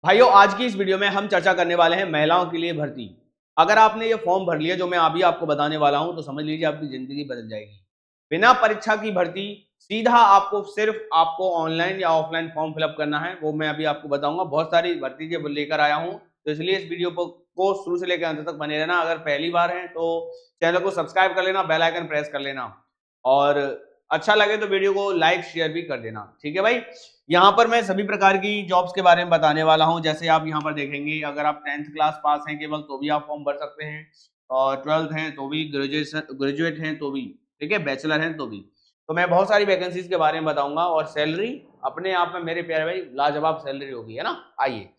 भाइयों, आज की इस वीडियो में हम चर्चा करने वाले हैं महिलाओं के लिए भर्ती। अगर आपने ये फॉर्म भर लिया जो मैं अभी आपको बताने वाला हूं तो समझ लीजिए आपकी जिंदगी बदल जाएगी। बिना परीक्षा की भर्ती, सीधा आपको सिर्फ आपको ऑनलाइन या ऑफलाइन फॉर्म फिलअप करना है, वो मैं अभी आपको बताऊंगा। बहुत सारी भर्ती के लेकर आया हूं, तो इसलिए इस वीडियो को शुरू से लेकर अंत तक बने रहना। अगर पहली बार है तो चैनल को सब्सक्राइब कर लेना, बेल आइकन प्रेस कर लेना, और अच्छा लगे तो वीडियो को लाइक शेयर भी कर देना। ठीक है भाई। यहाँ पर मैं सभी प्रकार की जॉब्स के बारे में बताने वाला हूँ। जैसे आप यहाँ पर देखेंगे, अगर आप 10th क्लास पास हैं केवल तो भी आप फॉर्म भर सकते हैं, और 12th हैं तो भी, ग्रेजुएट हैं तो भी, ठीक है, बैचलर हैं तो भी। तो मैं बहुत सारी वैकेंसीज के बारे में बताऊंगा, और सैलरी अपने आप में मेरे प्यारे भाई लाजवाब सैलरी होगी, है ना। आइए,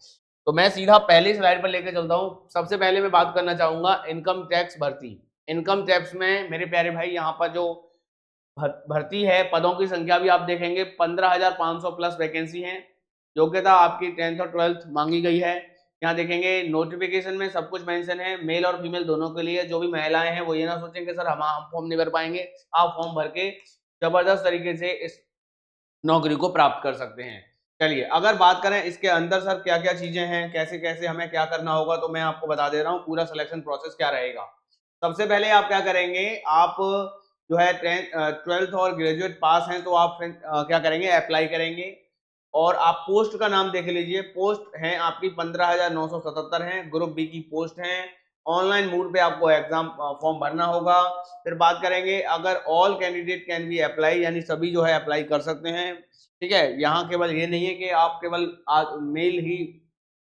तो मैं सीधा पहली स्लाइड पर लेकर चलता हूँ। सबसे पहले मैं बात करना चाहूंगा इनकम टैक्स भर्ती। इनकम टैक्स में मेरे प्यारे भाई यहाँ पर जो भर्ती है, पदों की संख्या भी आप देखेंगे 15,500 प्लस वैकेंसी है। योग्यता आपकी 10th और 12th मांगी गई है। यहाँ देखेंगे नोटिफिकेशन में सब कुछ मेंशन है, मेल और फीमेल दोनों के लिए। जो भी महिलाएं हैं वो ये ना सोचें कि सर हम फॉर्म नहीं भर पाएंगे। आप फॉर्म भर के जबरदस्त तरीके से इस नौकरी को प्राप्त कर सकते हैं। चलिए, अगर बात करें इसके अंदर सर क्या क्या चीजें हैं, कैसे कैसे हमें क्या करना होगा, तो मैं आपको बता दे रहा हूँ पूरा सिलेक्शन प्रोसेस क्या रहेगा। सबसे पहले आप क्या करेंगे, आप जो है 12th और ग्रेजुएट पास हैं तो आप क्या करेंगे, अप्लाई करेंगे। और आप पोस्ट का नाम देख लीजिए। पोस्ट है आपकी 15,977 है, ग्रुप बी की पोस्ट है। ऑनलाइन मोड पे आपको एग्जाम फॉर्म भरना होगा। फिर बात करेंगे, अगर all candidate can be apply, यानी सभी जो है अप्लाई कर सकते हैं। ठीक है, यहाँ केवल ये नहीं है कि आप केवल मेल ही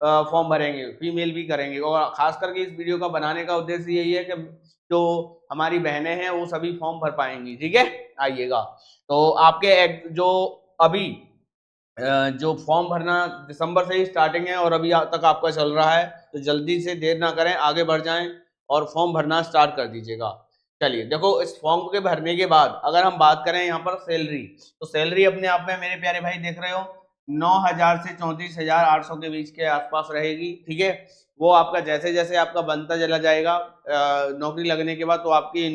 फॉर्म भरेंगे, फीमेल भी करेंगे। और खास करके इस वीडियो का बनाने का उद्देश्य यही है कि जो हमारी बहनें हैं वो सभी फॉर्म भर पाएंगी। ठीक है, आइएगा। तो आपके जो अभी जो फॉर्म भरना दिसंबर से ही स्टार्टिंग है और अभी तक आपका चल रहा है, तो जल्दी से देर ना करें, आगे बढ़ जाएं और फॉर्म भरना स्टार्ट कर दीजिएगा। चलिए देखो, इस फॉर्म के भरने के बाद अगर हम बात करें यहाँ पर सैलरी, तो सैलरी अपने आप में मेरे प्यारे भाई देख रहे हो 9,000 से 34,800 के बीच के आसपास रहेगी। ठीक है, वो आपका जैसे जैसे आपका बनता चला जाएगा नौकरी लगने के बाद, तो आपकी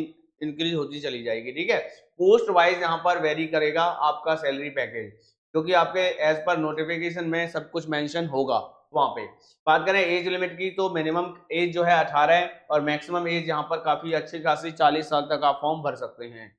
इंक्रीज होती चली जाएगी। ठीक है, पोस्ट वाइज यहाँ पर वेरी करेगा आपका सैलरी पैकेज, क्योंकि आपके एज पर नोटिफिकेशन में सब कुछ मेंशन होगा वहां पे। बात करें एज लिमिट की, तो मिनिमम एज जो है 18 है, और मैक्सिमम एज यहाँ पर काफी अच्छी खासी 40 साल तक आप फॉर्म भर सकते हैं।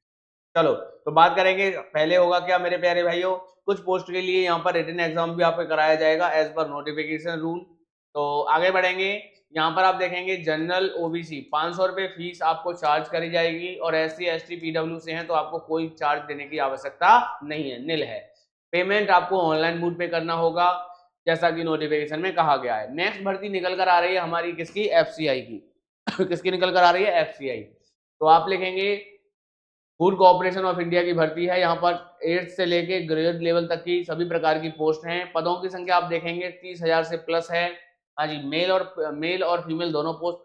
चलो, तो बात करेंगे पहले होगा क्या मेरे प्यारे भाइयों, कुछ पोस्ट के लिए यहाँ पर रिटन एग्जाम भी आपको कराया जाएगा एज पर नोटिफिकेशन रूल। तो आगे बढ़ेंगे, यहाँ पर आप देखेंगे जनरल ओबीसी 500 रुपये फीस आपको चार्ज करी जाएगी, और SC ST PW से हैं तो आपको कोई चार्ज देने की आवश्यकता नहीं है, निल है। पेमेंट आपको ऑनलाइन मोड पे करना होगा, जैसा कि नोटिफिकेशन में कहा गया है। नेक्स्ट भर्ती निकल कर आ रही है हमारी किसकी, FCI की किसकी निकल कर आ रही है, FCI। तो आप लिखेंगे फूड कॉर्पोरेशन ऑफ इंडिया की भर्ती है। यहाँ पर 8th से लेके ग्रेजुएट लेवल तक की सभी प्रकार की पोस्ट हैं। पदों की संख्या आप देखेंगे 30,000 से प्लस है। हाँ जी, मेल और फीमेल दोनों पोस्ट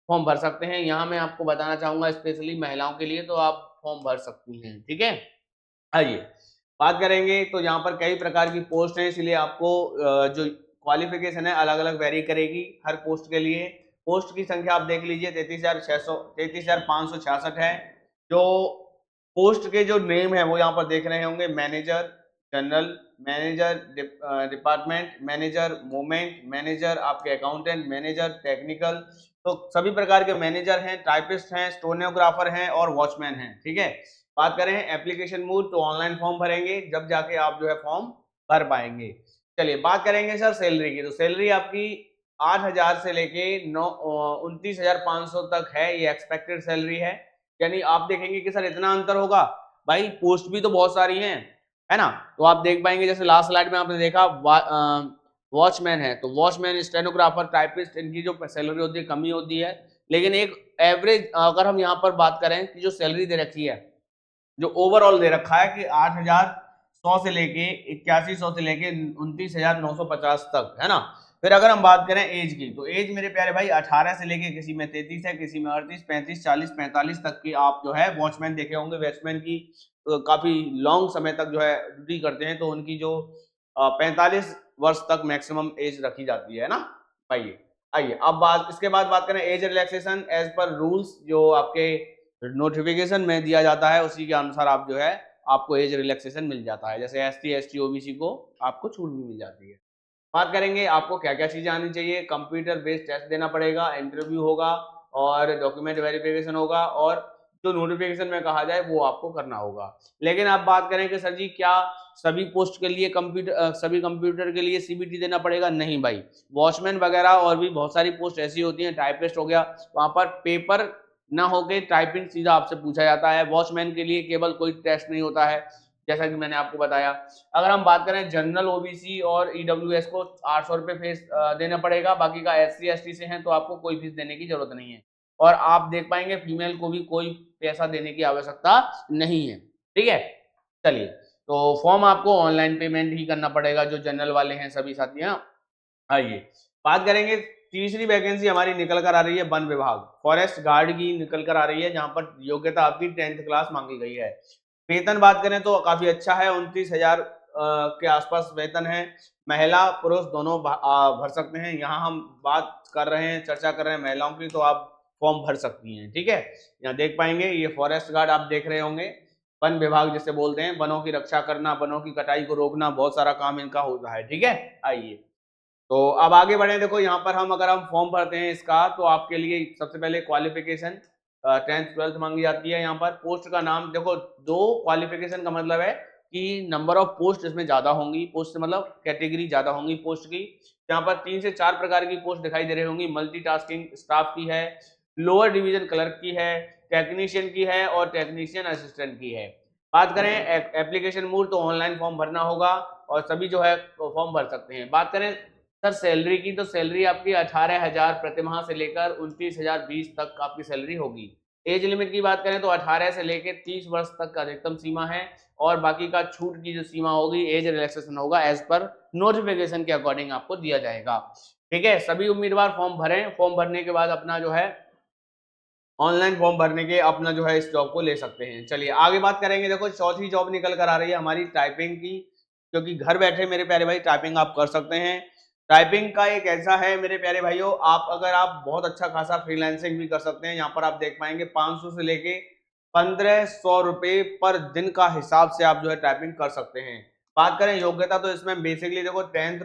फॉर्म भर सकते हैं। यहाँ मैं आपको बताना चाहूंगा स्पेशली महिलाओं के लिए तो आप फॉर्म भर सकती हैं। ठीक है, आइए बात करेंगे। तो यहाँ पर कई प्रकार की पोस्ट हैं, इसलिए आपको जो क्वालिफिकेशन है अलग अलग वेरी करेगी हर पोस्ट के लिए। पोस्ट की संख्या आप देख लीजिए 33,566 है। जो पोस्ट के जो नेम है वो यहाँ पर देख रहे होंगे, manager general, manager department, manager movement, manager आपके अकाउंटेंट, मैनेजर टेक्निकल। तो सभी प्रकार के मैनेजर हैं, टाइपिस्ट हैं, स्टोनोग्राफर हैं और वॉचमैन हैं। ठीक है, बात करें एप्लीकेशन मोड, तो ऑनलाइन फॉर्म भरेंगे जब जाके आप जो है फॉर्म भर पाएंगे। चलिए बात करेंगे सर सैलरी की। तो सैलरी आपकी 8,000 से लेके 29,500 तक है, ये एक्सपेक्टेड सैलरी है। यानी आप देखेंगे कि सर इतना अंतर होगा, भाई पोस्ट भी तो बहुत सारी हैं, है ना। तो आप देख पाएंगे जैसे लास्ट स्लाइड में आपने देखा वॉचमैन है, तो वॉचमैन, स्टेनोग्राफर, टाइपिस्ट, इनकी जो सैलरी होती है कमी होती है। लेकिन एक एवरेज अगर हम यहाँ पर बात करें कि जो सैलरी दे रखी है, जो ओवरऑल दे रखा है कि 8,100 से लेके 8100 से लेके 29,950 तक, है ना। फिर अगर हम बात करें एज की, तो एज मेरे प्यारे भाई 18 से लेके किसी में 33 है, किसी में 38, 35, 40, 45 तक की आप जो है वॉचमैन देखे होंगे। वॉचमैन की काफी लॉन्ग समय तक जो है ड्यूटी करते हैं, तो उनकी जो 45 वर्ष तक मैक्सिमम एज रखी जाती है ना भाई। आइए अब बात, इसके बाद बात करें एज रिलैक्सेशन एज पर रूल्स जो आपके नोटिफिकेशन में दिया जाता है, उसी के अनुसार आप जो है आपको एज रिलैक्सेशन मिल जाता है। जैसे SC ST OBC को आपको छूट भी मिल जाती है। बात करेंगे आपको क्या क्या चीजें आनी चाहिए। कंप्यूटर बेस्ड टेस्ट देना पड़ेगा, इंटरव्यू होगा और डॉक्यूमेंट वेरिफिकेशन होगा और जो नोटिफिकेशन में कहा जाए वो आपको करना होगा। लेकिन आप बात करें कि सर जी क्या सभी पोस्ट के लिए सभी कंप्यूटर के लिए सीबीटी देना पड़ेगा? नहीं भाई, वॉचमैन वगैरह और भी बहुत सारी पोस्ट ऐसी होती हैं, टाइपिस्ट हो गया, वहां पर पेपर ना होके टाइपिंग सीधा आपसे पूछा जाता है। वॉचमैन के लिए केवल कोई टेस्ट नहीं होता है, जैसा कि मैंने आपको बताया। अगर हम बात करें जनरल ओबीसी और ईडब्ल्यूएस को 800 रुपये फीस देना पड़ेगा, बाकी का एससी एसटी से हैं तो आपको कोई फीस देने की जरूरत नहीं है। और आप देख पाएंगे फीमेल को भी कोई पैसा देने की आवश्यकता नहीं है, ठीक है। चलिए, तो फॉर्म आपको ऑनलाइन पेमेंट ही करना पड़ेगा, जो जनरल वाले हैं सभी साथियां। आइए बात करेंगे, तीसरी वैकेंसी हमारी निकल कर आ रही है वन विभाग, फॉरेस्ट गार्ड की निकल कर आ रही है, जहां पर योग्यता आपकी 10th क्लास मांगी गई है। वेतन बात करें तो काफी अच्छा है, 29,000 के आसपास वेतन है। महिला पुरुष दोनों भर सकते हैं। यहाँ हम बात कर रहे हैं, चर्चा कर रहे हैं महिलाओं की, तो आप फॉर्म भर सकती हैं, ठीक है। यहाँ देख पाएंगे ये फॉरेस्ट गार्ड आप देख रहे होंगे, वन विभाग जिसे बोलते हैं, वनों की रक्षा करना, वनों की कटाई को रोकना, बहुत सारा काम इनका होता है, ठीक है। आइए तो अब आगे बढ़े। देखो यहाँ पर अगर हम फॉर्म भरते हैं इसका, तो आपके लिए सबसे पहले क्वालिफिकेशन 10th 12th मांगी जाती है। यहाँ पर पोस्ट का नाम देखो, दो क्वालिफिकेशन का मतलब है कि नंबर ऑफ पोस्ट इसमें ज्यादा होंगी, पोस्ट मतलब कैटेगरी ज्यादा होंगी पोस्ट की। यहाँ पर 3 से 4 प्रकार की पोस्ट दिखाई दे रही होंगी। मल्टीटास्किंग स्टाफ की है, लोअर डिवीजन क्लर्क की है, टेक्नीशियन की है और टेक्नीशियन असिस्टेंट की है। बात करें एप्लीकेशन मोड, तो ऑनलाइन फॉर्म भरना होगा और सभी जो है फॉर्म भर सकते हैं। बात करें सर सैलरी की, तो सैलरी आपकी 18,000 प्रतिमाह से लेकर 29,020 तक आपकी सैलरी होगी। एज लिमिट की बात करें तो 18 से लेकर 30 वर्ष तक का अधिकतम सीमा है और बाकी का छूट की जो सीमा होगी, एज रिलैक्सेशन होगा एज पर नोटिफिकेशन के अकॉर्डिंग आपको दिया जाएगा, ठीक है। सभी उम्मीदवार फॉर्म भरें, फॉर्म भरने के बाद अपना जो है ऑनलाइन फॉर्म भरने के अपना जो है इस जॉब को ले सकते हैं। चलिए आगे बात करेंगे। देखो चौथी जॉब निकल कर आ रही है हमारी टाइपिंग की, क्योंकि घर बैठे मेरे प्यारे भाई टाइपिंग आप कर सकते हैं। टाइपिंग का एक ऐसा है मेरे प्यारे भाइयों, आप बहुत अच्छा खासा फ्रीलांसिंग भी कर सकते हैं। यहाँ पर आप देख पाएंगे 500 से लेके 1500 रुपए पर दिन का हिसाब से आप जो है टाइपिंग कर सकते हैं। बात करें योग्यता, तो इसमें बेसिकली देखो 10th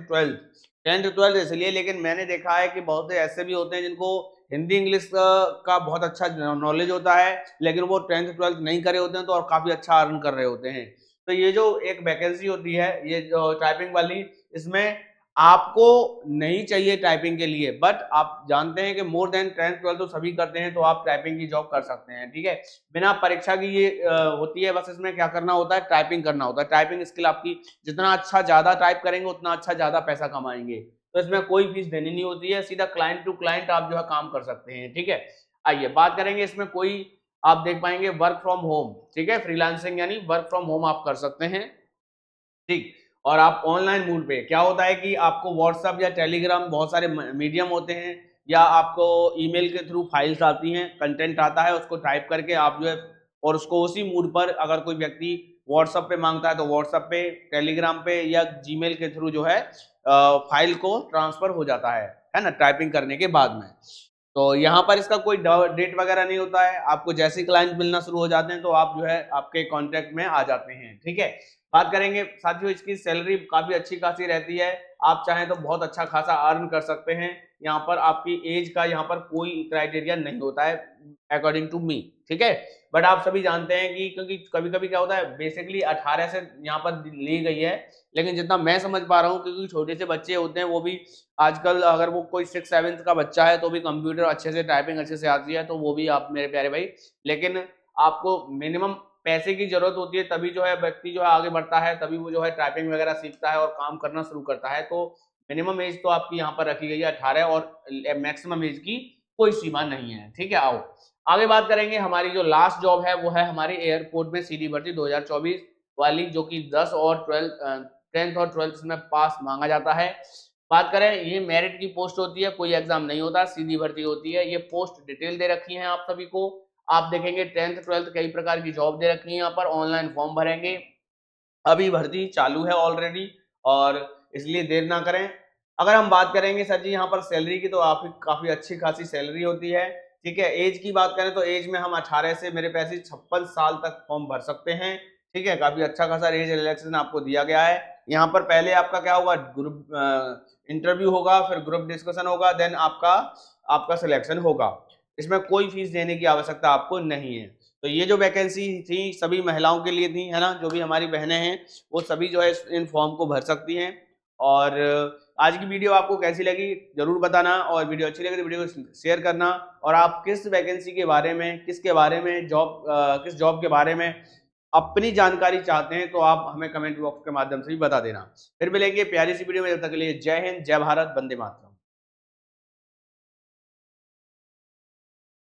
12th इसलिए, लेकिन मैंने देखा है कि बहुत से ऐसे भी होते हैं जिनको हिंदी इंग्लिश का बहुत अच्छा नॉलेज होता है, लेकिन वो 10th 12th नहीं करे होते हैं तो और काफी अच्छा अर्न कर रहे होते हैं। तो ये जो एक वैकेंसी होती है, ये जो टाइपिंग वाली, इसमें आपको नहीं चाहिए टाइपिंग के लिए, बट आप जानते हैं कि मोर देन 10th 12th तो सभी करते हैं, तो आप टाइपिंग की जॉब कर सकते हैं, ठीक है। बिना परीक्षा की ये होती है, बस इसमें क्या करना होता है, टाइपिंग करना होता है। टाइपिंग स्किल आपकी जितना अच्छा ज्यादा टाइप करेंगे उतना अच्छा ज्यादा पैसा कमाएंगे। तो इसमें कोई फीस देनी नहीं होती है, सीधा क्लाइंट टू क्लाइंट आप जो है काम कर सकते हैं, ठीक है। आइए बात करेंगे, इसमें कोई आप देख पाएंगे वर्क फ्रॉम होम, ठीक है, फ्रीलांसिंग यानी वर्क फ्रॉम होम आप कर सकते हैं, ठीक। और आप ऑनलाइन मोड पे क्या होता है कि आपको व्हाट्सएप या टेलीग्राम, बहुत सारे मीडियम होते हैं, या आपको ईमेल के थ्रू फाइल्स आती हैं, कंटेंट आता है, उसको टाइप करके आप जो है, और उसको उसी मूड पर अगर कोई व्यक्ति व्हाट्सएप पे मांगता है तो व्हाट्सएप पे, टेलीग्राम पे या जीमेल के थ्रू जो है फाइल को ट्रांसफर हो जाता है ना, टाइपिंग करने के बाद में। तो यहाँ पर इसका कोई डेट वगैरह नहीं होता है, आपको जैसे क्लाइंट मिलना शुरू हो जाते हैं तो आप जो है आपके कॉन्टेक्ट में आ जाते हैं, ठीक है। बात करेंगे साथियों, इसकी सैलरी काफी अच्छी खासी रहती है, आप चाहें तो बहुत अच्छा खासा अर्न कर सकते हैं। यहाँ पर आपकी एज का यहाँ पर कोई क्राइटेरिया नहीं होता है अकॉर्डिंग टू मी, ठीक है। बट आप सभी जानते हैं कि क्योंकि कभी कभी क्या होता है, बेसिकली 18 से यहाँ पर ली गई है, लेकिन जितना मैं समझ पा रहा हूँ, क्योंकि छोटे से बच्चे होते हैं, वो भी आजकल अगर वो कोई 6-7 का बच्चा है तो भी कंप्यूटर अच्छे से, टाइपिंग अच्छे से आती है, तो वो भी आप मेरे प्यारे भाई, लेकिन आपको मिनिमम पैसे की जरूरत होती है, तभी जो है व्यक्ति जो है आगे बढ़ता है, तभी वो जो है टाइपिंग वगैरह सीखता है और काम करना शुरू करता है। तो मिनिमम एज तो आपकी यहाँ पर रखी गई है 18 और मैक्सिमम एज की कोई सीमा नहीं है, ठीक है। आओ आगे बात करेंगे, हमारी जो लास्ट जॉब है वो है हमारी एयरपोर्ट में सीधी भर्ती 2024 वाली, जो कि 10 और 10th और 12th में पास मांगा जाता है। बात करें, ये मेरिट की पोस्ट होती है, कोई एग्जाम नहीं होता, सीधी भर्ती होती है। ये पोस्ट डिटेल दे रखी है आप सभी को, आप देखेंगे 10th 12th कई प्रकार की जॉब दे रखी है यहाँ पर, ऑनलाइन फॉर्म भरेंगे, अभी भर्ती चालू है ऑलरेडी, और इसलिए देर ना करें। अगर हम बात करेंगे सर जी यहाँ पर सैलरी की, तो आप काफी अच्छी खासी सैलरी होती है, ठीक है। एज की बात करें तो एज में हम 18 से मेरे पैसे 56 साल तक फॉर्म भर सकते हैं, ठीक है। काफी अच्छा खासा एज रिलैक्सेशन आपको दिया गया है। यहाँ पर पहले आपका क्या होगा, ग्रुप इंटरव्यू होगा, फिर ग्रुप डिस्कशन होगा, देन आपका सिलेक्शन होगा। इसमें कोई फीस देने की आवश्यकता आपको नहीं है। तो ये जो वैकेंसी थी सभी महिलाओं के लिए थी, है ना, जो भी हमारी बहनें हैं वो सभी जो है इन फॉर्म को भर सकती हैं। और आज की वीडियो आपको कैसी लगी जरूर बताना, और वीडियो अच्छी लगी तो वीडियो को शेयर करना। और आप किस वैकेंसी के बारे में, किसके बारे में किस जॉब के बारे में अपनी जानकारी चाहते हैं तो आप हमें कमेंट बॉक्स के माध्यम से भी बता देना। फिर मिलेंगे प्यारी सी वीडियो में, जब तक के लिए जय हिंद, जय भारत, वंदे मातरम।